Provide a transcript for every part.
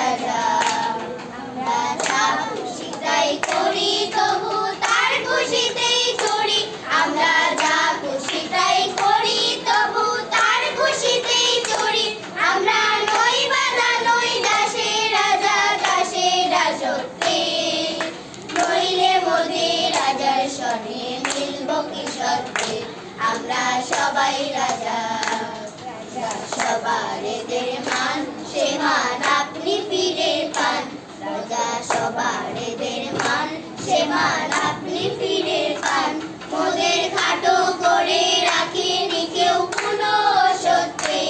রাজা। আমরা যা খুশি তাই করি, তবু তার খুশিতেই চড়ি। আমরা যা খুশি তাই করি, তবু তার খুশিতেই চড়ি। আমরা নই বাঁধা, নই দাসে, রাজা দাসে রাজত্বে। নইলে মোদের রাজার সনে মিলব কি সত্যে। আমরা সবাই রাজা। সবার এদের মান, সে মান আপনি ফিরে পান। রাজা সবার এদের মান, সে মান আপনি ফিরে পান। মোদের খাটো করে রাখেনি কেউ কোনো সত্যে।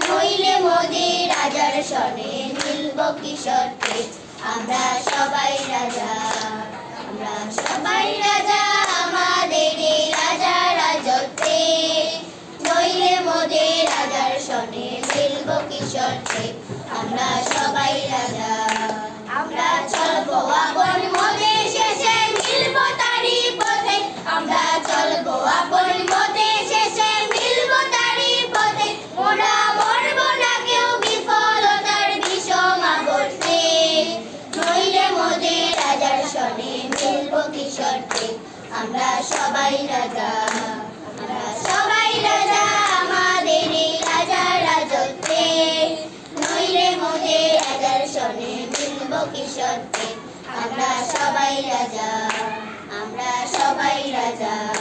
নইলে মোদের রাজার সনে মিলব কি সত্যে। আমরা সবাই রাজা। আমরা সবাই রাজা, আমাদের এই রাজা রাজত্বে। নইলে মোদের রাজার সনে মিলব কি সত্যে। আমরা সবাই রাজা। আমরা চলবো আপন মতে, শেষে মিলব তারই পথে। আমরা চলবো আপন মতে, শেষে মিলব তারই পথে। মোরা মরব না কেউ বিফলতার বিষম আবর্তে। নইলে মোদের রাজার সনে মিলব কি সত্যে। আমরা সবাই রাজা। আমরা সবাই রাজা, আমাদের এই রাজা রাজত্বে। নইলে মোদের রাজার সনে মিলব কি সত্যে। আমরা সবাই রাজা। আমরা সবাই রাজা।